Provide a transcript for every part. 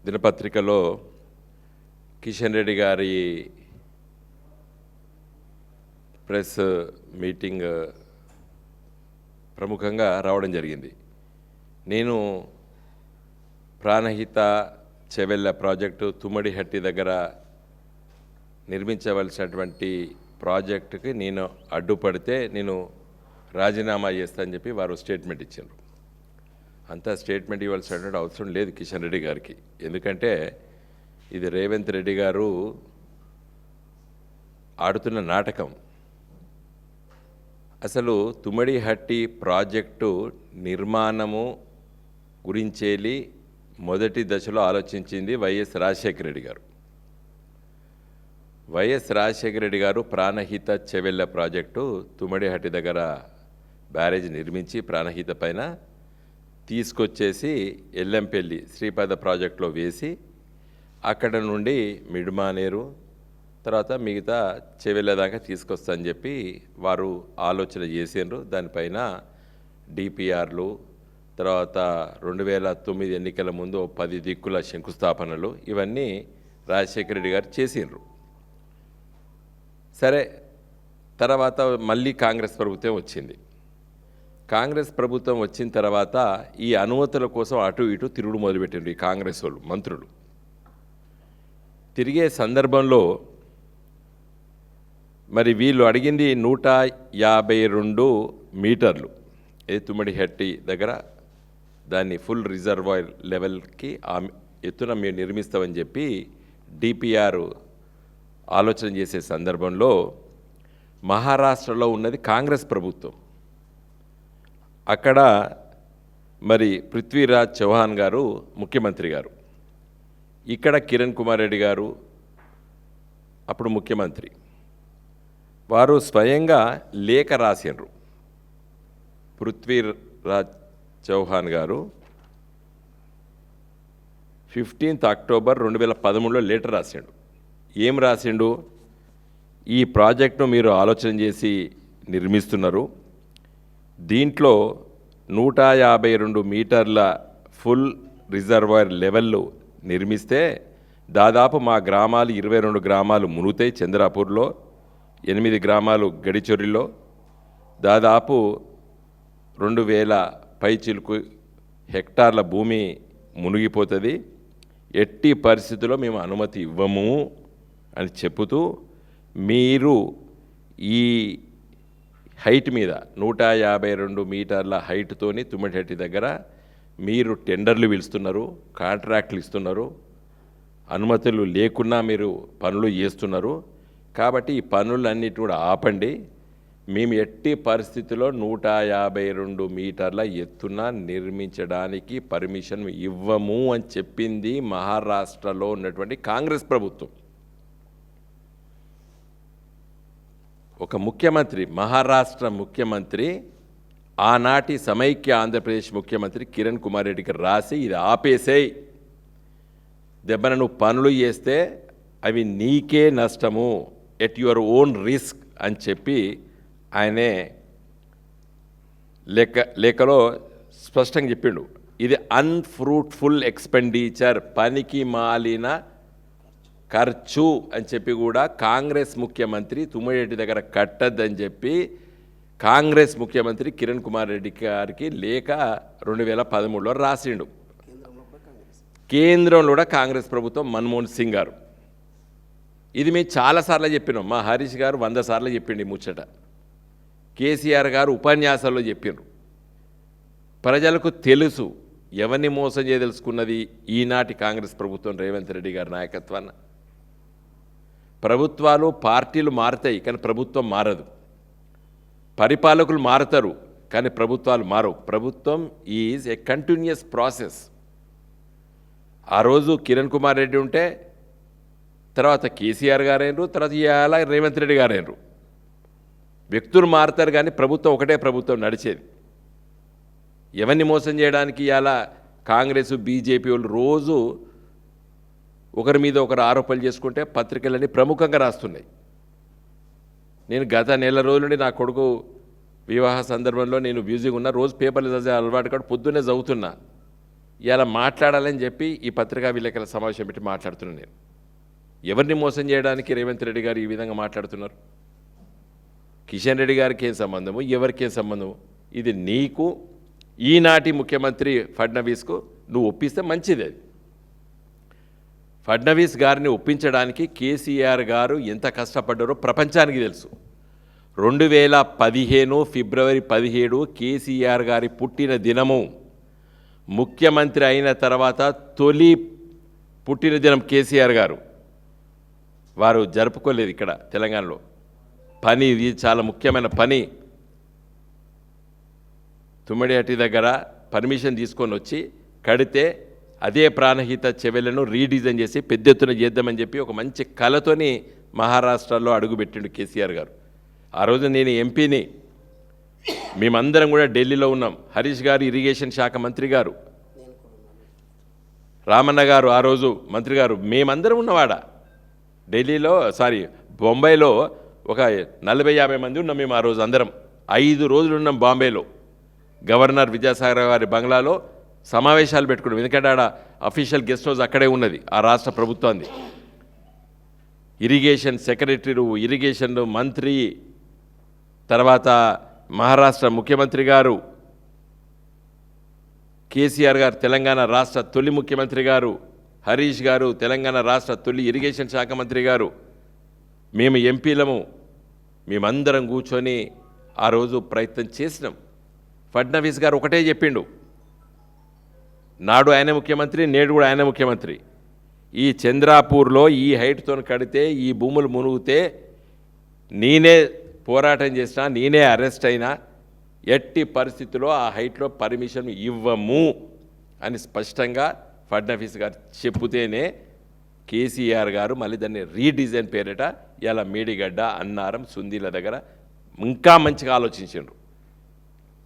దినపత్రికలో కిషన్ రెడ్డి గారి press meeting ప్రముఖంగా రావడం జరిగింది. నేను ప్రాణహిత చెవెళ్ళ ప్రాజెక్టు తుమ్మడిహట్టి దగ్గర నిర్మించవలసినటువంటి ప్రాజెక్టుకి నేను అడ్డుపడితే నేను రాజీనామా చేస్తానని చెప్పి వారు స్టేట్మెంట్ ఇచ్చారు. అంతా స్టేట్మెంట్ ఇవ్వాల్సినటువంటి అవసరం లేదు కిషన్ రెడ్డి గారికి. ఎందుకంటే ఇది రేవంత్ రెడ్డి గారు ఆడుతున్న నాటకం. అసలు తుమ్మడిహట్టి ప్రాజెక్టు నిర్మాణము గురించేలి మొదటి దశలో ఆలోచించింది వైఎస్ రాజశేఖర రెడ్డి గారు. వైఎస్ రాజశేఖర రెడ్డి గారు ప్రాణహిత చెవెళ్ళ ప్రాజెక్టు తుమ్మడిహట్టి దగ్గర బ్యారేజ్ నిర్మించి ప్రాణహిత పైన తీసుకొచ్చేసి ఎల్లంపల్లి శ్రీపాద ప్రాజెక్టులో వేసి అక్కడ నుండి మిడ్మానేరు తర్వాత మిగతా చెవెళ్ళ దాకా తీసుకొస్తానని చెప్పి వారు ఆలోచన చేసిండ్రు. దానిపైన డిపిఆర్లు తర్వాత 2009 ఎన్నికల ముందు 10 దిక్కుల శంకుస్థాపనలు ఇవన్నీ రాజశేఖర రెడ్డి గారు చేసిండ్రు. సరే, తర్వాత మళ్ళీ కాంగ్రెస్ ప్రభుత్వం వచ్చింది. కాంగ్రెస్ ప్రభుత్వం వచ్చిన తర్వాత ఈ అనుమతుల కోసం అటు ఇటు తిరుగుడు మొదలుపెట్టిండ్రు ఈ కాంగ్రెస్ వాళ్ళు మంత్రులు. తిరిగే సందర్భంలో మరి వీళ్ళు అడిగింది 152 మీటర్లు తుమ్మడిహట్టి దగ్గర దాన్ని ఫుల్ రిజర్వాయర్ లెవెల్కి ఎత్తున మేము నిర్మిస్తామని చెప్పి డిపిఆర్ ఆలోచన చేసే సందర్భంలో మహారాష్ట్రలో ఉన్నది కాంగ్రెస్ ప్రభుత్వం. అక్కడ మరి పృథ్వీరాజ్ చౌహాన్ గారు ముఖ్యమంత్రి గారు, ఇక్కడ కిరణ్ కుమార్ రెడ్డి గారు అప్పుడు ముఖ్యమంత్రి. వారు స్వయంగా లేఖ రాసిండ్రు. పృథ్వీరాజ్ చౌహాన్ గారు 15 అక్టోబర్ 2013లో లెటర్ రాసిండు. ఏం రాసిండు? ఈ ప్రాజెక్టును మీరు ఆలోచన చేసి నిర్మిస్తున్నారు, దీంట్లో 152 మీటర్ల ఫుల్ రిజర్వాయర్ లెవెల్లో నిర్మిస్తే దాదాపు మా గ్రామాలు 22 గ్రామాలు మునుగుతాయి. చంద్రాపూర్లో 8 గ్రామాలు గడిచొరిలో దాదాపు 2000 పైచిలుకు హెక్టార్ల భూమి మునిగిపోతుంది. ఎట్టి పరిస్థితుల్లో మేము అనుమతి ఇవ్వము అని చెబుతూ మీరు ఈ హైట్ మీద 152 మీటర్ల హైట్తోని తుమ్మడిహట్టి దగ్గర మీరు టెండర్లు పిలుస్తున్నారు, కాంట్రాక్ట్లు ఇస్తున్నారు, అనుమతులు లేకున్నా మీరు పనులు చేస్తున్నారు. కాబట్టి ఈ పనులన్నిటి కూడా ఆపండి. మేము ఎట్టి పరిస్థితుల్లో 152 మీటర్ల ఎత్తున నిర్మించడానికి పర్మిషన్ ఇవ్వము అని చెప్పింది మహారాష్ట్రలో ఉన్నటువంటి కాంగ్రెస్ ప్రభుత్వం. ఒక ముఖ్యమంత్రి, మహారాష్ట్ర ముఖ్యమంత్రి, ఆనాటి సమైక్య ఆంధ్రప్రదేశ్ ముఖ్యమంత్రి కిరణ్ కుమార్ రెడ్డికి రాసి ఇది ఆపేసేయి, దెబ్బన నువ్వు పనులు చేస్తే అవి నీకే నష్టము, ఎట్ యువర్ ఓన్ రిస్క్ అని చెప్పి ఆయనే లేఖలో స్పష్టంగా చెప్పిండు. ఇది అన్ఫ్రూట్ఫుల్ ఎక్స్పెండిచర్, పనికి మాలిన ఖర్చు అని చెప్పి కూడా కాంగ్రెస్ ముఖ్యమంత్రి తుమ్మడిహట్టి దగ్గర కట్టద్దని చెప్పి కాంగ్రెస్ ముఖ్యమంత్రి కిరణ్ కుమార్ రెడ్డి గారికి లేఖ 2013లో రాసిండు. కేంద్రంలో కూడా కాంగ్రెస్ ప్రభుత్వం మన్మోహన్ సింగ్ గారు. ఇది మేము చాలాసార్లు చెప్పినాం. మా హరీష్ గారు 100 సార్లు చెప్పిండు ఈ ముచ్చట. కేసీఆర్ గారు ఉపన్యాసాల్లో చెప్పిండ్రు. ప్రజలకు తెలుసు ఎవరిని మోసం చేయదలుచుకున్నది ఈనాటి కాంగ్రెస్ ప్రభుత్వం రేవంత్ రెడ్డి గారి నాయకత్వాన్ని. ప్రభుత్వాలు పార్టీలు మారుతాయి కానీ ప్రభుత్వం మారదు. పరిపాలకులు మారుతారు కానీ ప్రభుత్వాలు మారవు. ప్రభుత్వం ఈజ్ ఏ కంటిన్యూస్ ప్రాసెస్. ఆ రోజు కిరణ్ కుమార్ రెడ్డి ఉంటే తర్వాత కేసీఆర్ గారైనరు, తర్వాత ఇవాళ రేవంత్ రెడ్డి గారైనరు. వ్యక్తులు మారుతారు కానీ ప్రభుత్వం ఒకటే ప్రభుత్వం నడిచేది. ఎవరిని మోసం చేయడానికి ఇవాళ కాంగ్రెస్ బీజేపీ వాళ్ళు రోజు ఒకరి మీద ఒకరు ఆరోపణలు చేసుకుంటే పత్రికలన్నీ ప్రముఖంగా రాస్తున్నాయి. నేను గత నెల రోజుల నుండి నా కొడుకు వివాహ సందర్భంలో నేను బిజీగా ఉన్నా, రోజు పేపర్లు చదివే అలవాటు కాదు, పొద్దున్నే చదువుతున్నా. ఇలా మాట్లాడాలని చెప్పి ఈ పత్రికా విలేకరుల సమావేశం పెట్టి మాట్లాడుతున్నాను నేను. ఎవరిని మోసం చేయడానికి రేవంత్ రెడ్డి గారు ఈ విధంగా మాట్లాడుతున్నారు? కిషన్ రెడ్డి గారికి ఏం సంబంధము, ఎవరికేం సంబంధము? ఇది నీకు ఈనాటి ముఖ్యమంత్రి ఫడ్నవీస్కు నువ్వు ఒప్పిస్తే మంచిది. అది ఫడ్నవీస్ గారిని ఒప్పించడానికి కేసీఆర్ గారు ఎంత కష్టపడ్డారో ప్రపంచానికి తెలుసు. 2015 ఫిబ్రవరి 17 కేసీఆర్ గారి పుట్టిన దినము. ముఖ్యమంత్రి అయిన తర్వాత తొలి పుట్టిన దినం కేసీఆర్ గారు. వారు జరుపుకోలేదు ఇక్కడ తెలంగాణలో. పని ఇది చాలా ముఖ్యమైన పని. తుమ్మడిహట్టి దగ్గర పర్మిషన్ తీసుకొని వచ్చి కడితే అదే ప్రాణహిత చెవెలను రీడిజైన్ చేసి పెద్ద ఎత్తున చేద్దామని చెప్పి ఒక మంచి కళతోని మహారాష్ట్రలో అడుగుపెట్టిండు కేసీఆర్ గారు. ఆ రోజు నేను ఎంపీని, మేమందరం కూడా ఢిల్లీలో ఉన్నాం. హరీష్ గారు ఇరిగేషన్ శాఖ మంత్రి గారు, రామన్న గారు ఆ రోజు మంత్రి గారు, మేమందరం ఉన్నవాడ ఢిల్లీలో, బొంబాయిలో ఒక 40-50 మంది ఉన్నాం మేము ఆ రోజు అందరం. 5 రోజులు ఉన్నాం బాంబేలో. గవర్నర్ విద్యాసాగర్ గారి బంగ్లాలో సమావేశాలు పెట్టుకున్నాం. ఎందుకంటే ఆడ అఫీషియల్ గెస్ట్ హౌస్ అక్కడే ఉన్నది ఆ రాష్ట్ర ప్రభుత్వాన్ని. ఇరిగేషన్ సెక్రటరీ, ఇరిగేషన్ మంత్రి, తర్వాత మహారాష్ట్ర ముఖ్యమంత్రి గారు, కేసీఆర్ గారు తెలంగాణ రాష్ట్ర తొలి ముఖ్యమంత్రి గారు, హరీష్ గారు తెలంగాణ రాష్ట్ర తొలి ఇరిగేషన్ శాఖ మంత్రి గారు, మేము ఎంపీలము, మేమందరం కూర్చొని ఆ రోజు ప్రయత్నం చేసినాం. ఫడ్నవీస్ గారు ఒకటే చెప్పిండు, నాడు ఆయన ముఖ్యమంత్రి, నేడు కూడా ఆయన ముఖ్యమంత్రి. ఈ చంద్రాపూర్లో ఈ హైట్తో కడితే ఈ భూములు మునుగితే నేనే పోరాటం చేసినా, నేనే అరెస్ట్ అయినా, ఎట్టి పరిస్థితుల్లో ఆ హైట్లో పర్మిషన్ ఇవ్వము అని స్పష్టంగా ఫడ్నవీస్ గారు చెప్పుతేనే కేసీఆర్ గారు మళ్ళీ దాన్ని రీడిజైన్ పేరిట ఇలా మేడిగడ్డ, అన్నారం, సుందీల దగ్గర ఇంకా మంచిగా ఆలోచించారు.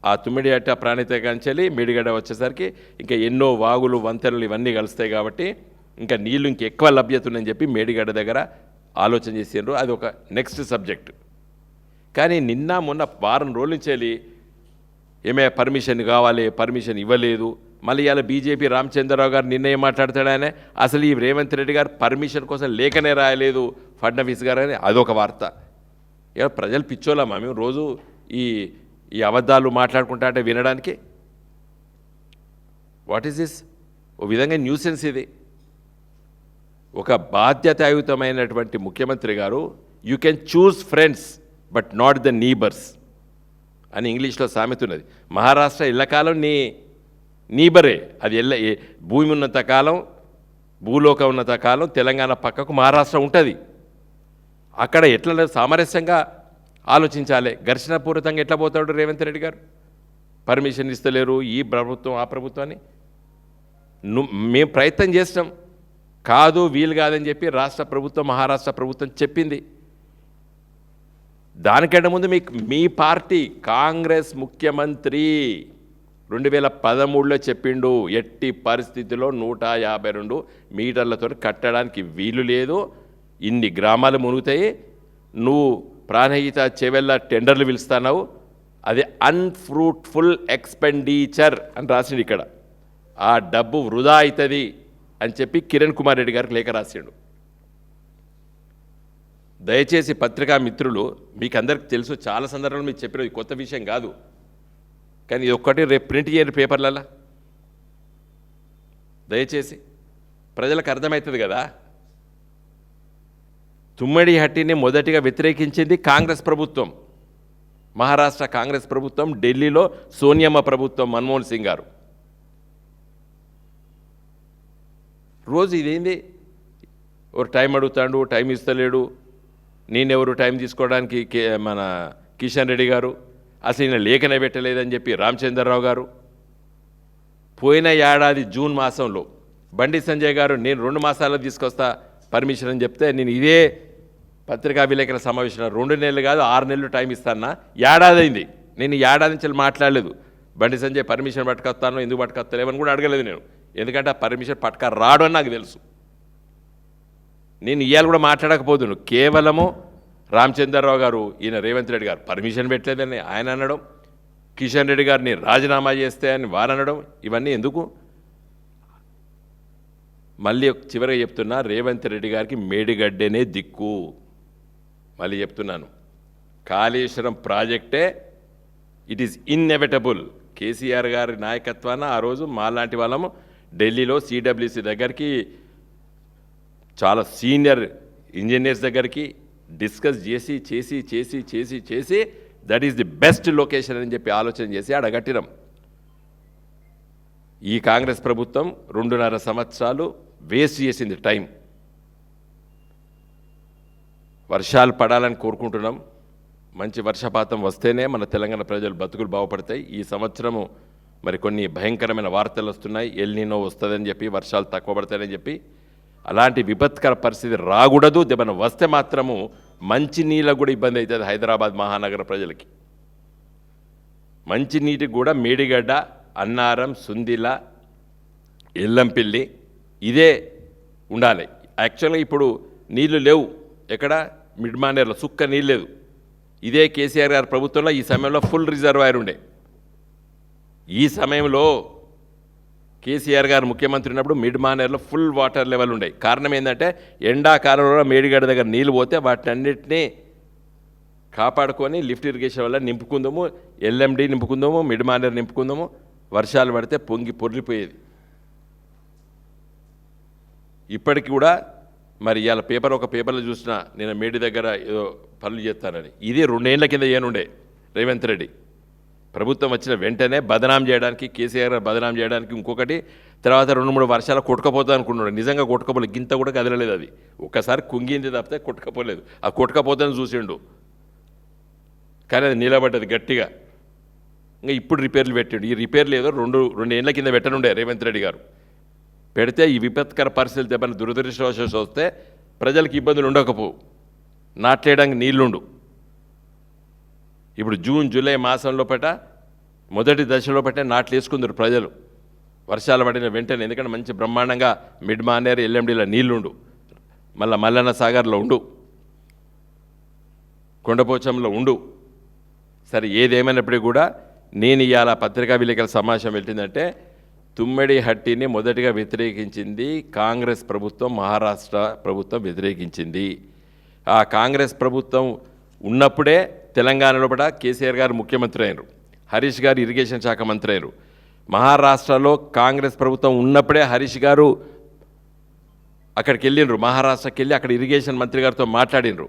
ఆ తుమ్మిడిహట్ట ప్రాణిత కంచెలి మేడిగడ్డ వచ్చేసరికి ఇంకా ఎన్నో వాగులు, వంతెనలు ఇవన్నీ కలుస్తాయి కాబట్టి ఇంకా నీళ్ళు ఇంకెక్కువ లభ్యత ఉందని చెప్పి మేడిగడ్డ దగ్గర ఆలోచన చేసిండ్రు. అది ఒక నెక్స్ట్ సబ్జెక్ట్. కానీ నిన్న మొన్న వారం రోజుల నుంచి ఏమే పర్మిషన్ కావాలి, పర్మిషన్ ఇవ్వలేదు. మళ్ళీ ఇలా బీజేపీ రామచంద్రరావు గారు నిన్న ఏం మాట్లాడతాడనే, అసలు ఈ రేవంత్ రెడ్డి గారు పర్మిషన్ కోసం లేఖనే రాయలేదు ఫడ్నవీస్ గారు అని అదొక వార్త. ఇక ప్రజలు పిచ్చోళ్ళమా మేము రోజు ఈ అబద్ధాలు మాట్లాడుకుంటా అంటే వినడానికి? What is this? ఓ విధంగా న్యూసెన్స్ ఇది. ఒక బాధ్యతాయుతమైనటువంటి ముఖ్యమంత్రి గారు, you can choose friends but not the neighbours అని ఇంగ్లీష్లో సామెత ఉన్నది. మహారాష్ట్ర ఎల్లకాలం నీబరే. అది భూమి ఉన్నంత కాలం, భూలోకం ఉన్నంత కాలం తెలంగాణ పక్కకు మహారాష్ట్ర ఉంటుంది. అక్కడ ఎట్లా సామరస్యంగా ఆలోచించాలి. ఘర్షణపూరితంగా ఎట్లా పోతాడు రేవంత్ రెడ్డి గారు? పర్మిషన్ ఇస్తలేరు ఈ ప్రభుత్వం ఆ ప్రభుత్వాన్ని. మేము ప్రయత్నం చేస్తాం, కాదు వీలు కాదని చెప్పి రాష్ట్ర ప్రభుత్వం, మహారాష్ట్ర ప్రభుత్వం చెప్పింది. దానికంటే ముందు మీ పార్టీ కాంగ్రెస్ ముఖ్యమంత్రి 2013లో చెప్పిండు, ఎట్టి పరిస్థితిలో 152 మీటర్లతో కట్టడానికి వీలు లేదు, ఇన్ని గ్రామాలు మునుగుతాయి, నువ్వు ప్రాణహిత చెవెళ్ళ టెండర్లు పిలుస్తున్నావు, అది అన్ఫ్రూట్ఫుల్ ఎక్స్పెండిచర్ అని రాసిండు ఇక్కడ. ఆ డబ్బు వృధా అవుతుంది అని చెప్పి కిరణ్ కుమార్ రెడ్డి గారికి లేఖ రాసిండు. దయచేసి పత్రికా మిత్రులు, మీకు అందరికి తెలుసు, చాలా సందర్భాలు మీకు చెప్పిన కొత్త విషయం కాదు, కానీ ఇది ఒక్కటి రేపు ప్రింట్ చేయండి పేపర్లలో. దయచేసి ప్రజలకు అర్థమవుతుంది కదా. తుమ్మడిహట్టిని మొదటిగా వ్యతిరేకించింది కాంగ్రెస్ ప్రభుత్వం, మహారాష్ట్ర కాంగ్రెస్ ప్రభుత్వం, ఢిల్లీలో సోనియమ్మ ప్రభుత్వం, మన్మోహన్ సింగ్ గారు. రోజు ఇదేంది, ఒక టైం అడుగుతాడు, టైం ఇస్తలేడు, నేనెవరు టైం తీసుకోవడానికి మన కిషన్ రెడ్డి గారు, అసలు ఈయన లేఖనే పెట్టలేదని చెప్పి రామచంద్రరావు గారు. పోయిన ఏడాది జూన్ మాసంలో బండి సంజయ్ గారు నేను 2 మాసాల్లో తీసుకొస్తా పర్మిషన్ అని చెప్తే, నేను ఇదే పత్రికా విలేకరుల సమావేశంలో 2 నెలలు కాదు 6 నెలలు టైం ఇస్తానా, ఏడాది అయింది, నేను ఏడాది నుంచి మాట్లాడలేదు. బండి సంజయ్ పర్మిషన్ పట్టుకొస్తాను, ఎందుకు పట్టుకొస్తలేమని కూడా అడగలేదు నేను, ఎందుకంటే ఆ పర్మిషన్ పట్టుక రాడు అని నాకు తెలుసు. నేను ఇవాళ కూడా మాట్లాడకపోదును, కేవలము రామచంద్రరావు గారు, ఈయన రేవంత్ రెడ్డి గారు పర్మిషన్ పెట్టలేదని ఆయన అనడం, కిషన్ రెడ్డి గారిని రాజీనామా చేస్తే అని వారు అనడం, ఇవన్నీ ఎందుకు? మళ్ళీ చివరిగా చెప్తున్నా, రేవంత్ రెడ్డి గారికి మేడిగడ్డనే దిక్కు. మళ్ళీ చెప్తున్నాను, కాళేశ్వరం ప్రాజెక్టే ఇట్ ఈస్ ఇన్ఎవిటబుల్. కేసీఆర్ గారి నాయకత్వాన ఆ రోజు మాలాంటి వాళ్ళము ఢిల్లీలో సిడబ్ల్యూసి దగ్గరికి, చాలా సీనియర్ ఇంజనీర్స్ దగ్గరికి డిస్కస్ చేసి చేసి చేసి చేసి చేసి that is the best location అని చెప్పి ఆలోచన చేసి అడగట్టినాం. ఈ కాంగ్రెస్ ప్రభుత్వం 2.5 సంవత్సరాలు వేస్ట్ చేసింది టైం. వర్షాలు పడాలని కోరుకుంటున్నాం. మంచి వర్షపాతం వస్తేనే మన తెలంగాణ ప్రజలు బతుకులు బాగుపడతాయి. ఈ సంవత్సరము మరి కొన్ని భయంకరమైన వార్తలు వస్తున్నాయి, ఎల్ నీనో వస్తుందని చెప్పి, వర్షాలు తక్కువ పడతాయని చెప్పి. అలాంటి విపత్కర పరిస్థితి రాకూడదు. ఏమైనా వస్తే మాత్రము మంచినీళ్ళకు కూడా ఇబ్బంది అవుతుంది హైదరాబాద్ మహానగర ప్రజలకి. మంచినీటికి కూడా మేడిగడ్డ, అన్నారం, సుందిల, ఎల్లంపిల్లి ఇదే ఉండాలి. యాక్చువల్గా ఇప్పుడు నీళ్లు లేవు, ఎక్కడ మిడ్మానేర్లో సుక్క నీళ్ళు లేదు. ఇదే కేసీఆర్ గారి ప్రభుత్వంలో ఈ సమయంలో ఫుల్ రిజర్వాయర్ ఉండే. ఈ సమయంలో కేసీఆర్ గారు ముఖ్యమంత్రి ఉన్నప్పుడు మిడ్మానేర్లో ఫుల్ వాటర్ లెవెల్ ఉండే. కారణం ఏంటంటే ఎండాకాలంలో మేడిగడ్డ దగ్గర నీళ్ళు పోతే వాటినన్నింటినీ కాపాడుకొని లిఫ్ట్ ఇరిగేషన్ వల్ల నింపుకుందాము, ఎల్ఎండి నింపుకుందాము, మిడ్మానేర్ నింపుకుందాము. వర్షాలు పడితే పొంగి పొర్లిపోయేది. ఇప్పటికి కూడా మరి ఇవాళ ఒక పేపర్లో చూసినా, నేను మేడి దగ్గర ఏదో పనులు చేస్తానని. ఇది 2 ఏళ్ల కింద ఏనుండే రేవంత్ రెడ్డి ప్రభుత్వం వచ్చిన వెంటనే బదనాం చేయడానికి, కేసీఆర్ బదనాం చేయడానికి. ఇంకొకటి తర్వాత 2-3 వర్షాలు కొట్టుకపోతా అనుకున్నాడు. నిజంగా కొట్టుకపోలేదు, గింత కూడా కదలలేదు. అది ఒక్కసారి కుంగింది తప్పితే కొట్టుకపోలేదు. ఆ కొట్టుకపోతాను చూసిండు, కానీ అది నిలబడ్డది గట్టిగా. ఇంకా ఇప్పుడు రిపేర్లు పెట్టాడు. ఈ రిపేర్లు ఏదో 2 ఏళ్ల కింద పెట్టనుండే రేవంత్ రెడ్డి గారు. పెడితే ఈ విపత్కర పరిస్థితులు ఏమైనా దురదృష్టవశాలు వస్తే ప్రజలకు ఇబ్బందులు ఉండకపోవు, నాట్లేయడానికి నీళ్లుండు. ఇప్పుడు జూన్ జూలై మాసంలో మొదటి దశలో నాట్లు వేసుకుందరు ప్రజలు వర్షాలు పడిన వెంటనే. ఎందుకంటే మంచి బ్రహ్మాండంగా మిడ్మానేర్, ఎల్ఎండిలో నీళ్లుండు, మళ్ళీ మల్లన్న సాగర్లో ఉండు, కొండపోచంలో ఉండు. సరే, ఏదేమైనప్పటికీ కూడా నేను ఇవాళ పత్రికా విలేకరుల సమావేశం పెట్టిందంటే, తుమ్మిడి హట్టిని మొదటిగా వ్యతిరేకించింది కాంగ్రెస్ ప్రభుత్వం, మహారాష్ట్ర ప్రభుత్వం వ్యతిరేకించింది. ఆ కాంగ్రెస్ ప్రభుత్వం ఉన్నప్పుడే తెలంగాణలో కేసీఆర్ గారు ముఖ్యమంత్రి అయినారు, హరీష్ గారు ఇరిగేషన్ శాఖ మంత్రి అయినారు. మహారాష్ట్రలో కాంగ్రెస్ ప్రభుత్వం ఉన్నప్పుడే హరీష్ గారు అక్కడికి వెళ్ళినరు, మహారాష్ట్రకి వెళ్ళి అక్కడ ఇరిగేషన్ మంత్రి గారితో మాట్లాడినరు.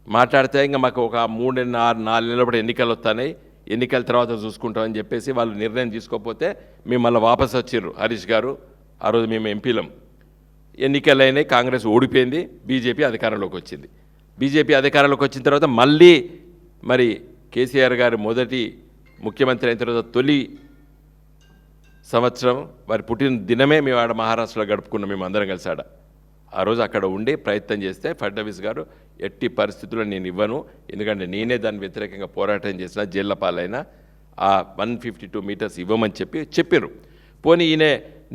మాట్లాడితే ఇంకా మాకు ఒక 3-4 నెలల ఎన్నికలు వస్తున్నాయి, ఎన్నికల తర్వాత చూసుకుంటామని చెప్పేసి వాళ్ళు నిర్ణయం తీసుకోకపోతే మేము మళ్ళీ వాపసు వచ్చిర్రు హరీష్ గారు. ఆ రోజు మేము ఎంపీలం. ఎన్నికలు అయినాయి, కాంగ్రెస్ ఓడిపోయింది, బీజేపీ అధికారంలోకి వచ్చింది. బీజేపీ అధికారంలోకి వచ్చిన తర్వాత మళ్ళీ మరి కేసీఆర్ గారు మొదటి ముఖ్యమంత్రి అయిన తర్వాత తొలి సంవత్సరం వారి పుట్టిన దినమే మేము ఆడ మహారాష్ట్రలో గడుపుకున్నాం, మేము అందరం కలిసి ఆడ. ఆ రోజు అక్కడ ఉండి ప్రయత్నం చేస్తే ఫడ్నవీస్ గారు ఎట్టి పరిస్థితుల్లో నేను ఇవ్వను, ఎందుకంటే నేనే దాని వ్యతిరేకంగా పోరాటం చేసిన, జైళ్ల పాలైనా, ఆ 152 మీటర్స్ ఇవ్వమని చెప్పారు. పోనీ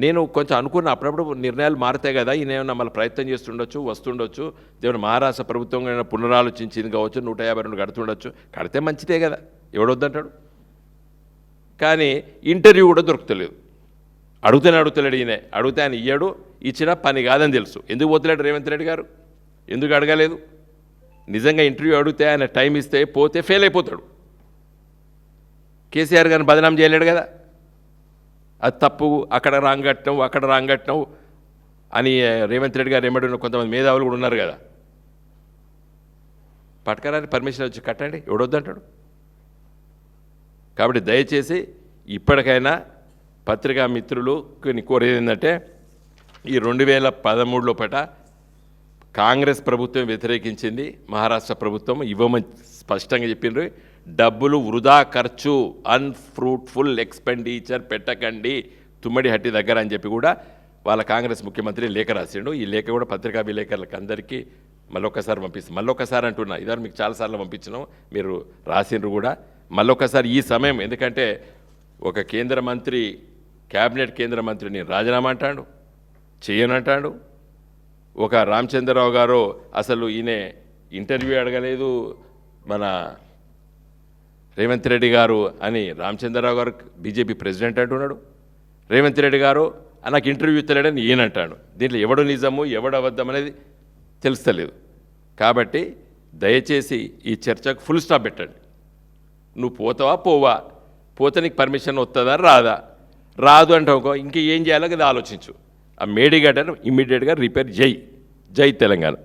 నేను కొంచెం అనుకున్న అప్పుడప్పుడు నిర్ణయాలు మారుతాయి కదా, ఈయన ఏమన్నా మళ్ళీ ప్రయత్నం చేస్తుండొచ్చు, వస్తుండొచ్చు, దేవుని మహారాష్ట్ర ప్రభుత్వం పునరాలోచించింది కావచ్చు, 152 కడుతుండొచ్చు, కడితే మంచిదే కదా, ఎవడొద్దంటాడు. కానీ ఇంటర్వ్యూ కూడా దొరుకుతలేదు. అడుగుతలేడు ఈయన. అడిగితే ఆయన ఇయ్యాడు, ఇచ్చిన పని కాదని తెలుసు. ఎందుకు పోతలేడు రేవంత్ రెడ్డి గారు? ఎందుకు అడగలేదు? నిజంగా ఇంటర్వ్యూ అడిగితే ఆయన టైం ఇస్తే పోతే ఫెయిల్ అయిపోతాడు. కేసీఆర్ గారిని బదనాం చేయలేడు కదా, అది తప్పు, అక్కడ రాంగట్టినావు అని రేవంత్ రెడ్డి గారు ఏమడిన కొంతమంది మేధావులు కూడా ఉన్నారు కదా. పట్టుకరాని పర్మిషన్ వచ్చి కట్టండి, ఎవడొద్దంటాడు. కాబట్టి దయచేసి ఇప్పటికైనా పత్రికా మిత్రులు కోరేది ఏంటంటే, ఈ 2013 కాంగ్రెస్ ప్రభుత్వం వ్యతిరేకించింది, మహారాష్ట్ర ప్రభుత్వం ఇవ్వమని స్పష్టంగా చెప్పిండ్రు. డబ్బులు వృధా ఖర్చు, అన్ఫ్రూట్ఫుల్ ఎక్స్పెండిచర్ పెట్టకండి తుమ్మడి హట్టి దగ్గర అని చెప్పి కూడా వాళ్ళ కాంగ్రెస్ ముఖ్యమంత్రి లేఖ రాసిండు. ఈ లేఖ కూడా పత్రికా విలేకరులకు అందరికీ మళ్ళొక్కసారి పంపిస్తాం. మళ్ళొక్కసారి అంటున్నా, ఇదారు మీకు చాలాసార్లు పంపించినాం, మీరు రాసిండ్రు కూడా. మళ్ళొక్కసారి ఈ సమయం, ఎందుకంటే ఒక కేంద్ర మంత్రి, క్యాబినెట్ కేంద్ర మంత్రిని రాజీనామా అంటాడు, చేయనంటాడు. ఒక రామచంద్రరావు గారు అసలు ఈయన ఇంటర్వ్యూ అడగలేదు మన రేవంత్ రెడ్డి గారు అని రామచంద్రరావు గారు బీజేపీ ప్రెసిడెంట్ అంటున్నాడు. రేవంత్ రెడ్డి గారు నాకు ఇంటర్వ్యూ ఇస్తలేడని ఈయనంటాడు. దీంట్లో ఎవడు నిజము ఎవడు అబద్ధం అనేది తెలుస్తలేదు. కాబట్టి దయచేసి ఈ చర్చకు ఫుల్ స్టాప్ పెట్టండి. నువ్వు పోతావా పోవా, పోతే నీకు పర్మిషన్ వస్తుందా రాదా, రాదు అంటే ఇంక ఏం చేయాలో అది ఆలోచించు. ఆ మేడిగడ్డను ఇమ్మీడియట్గా రిపేర్ జై తెలంగాణ.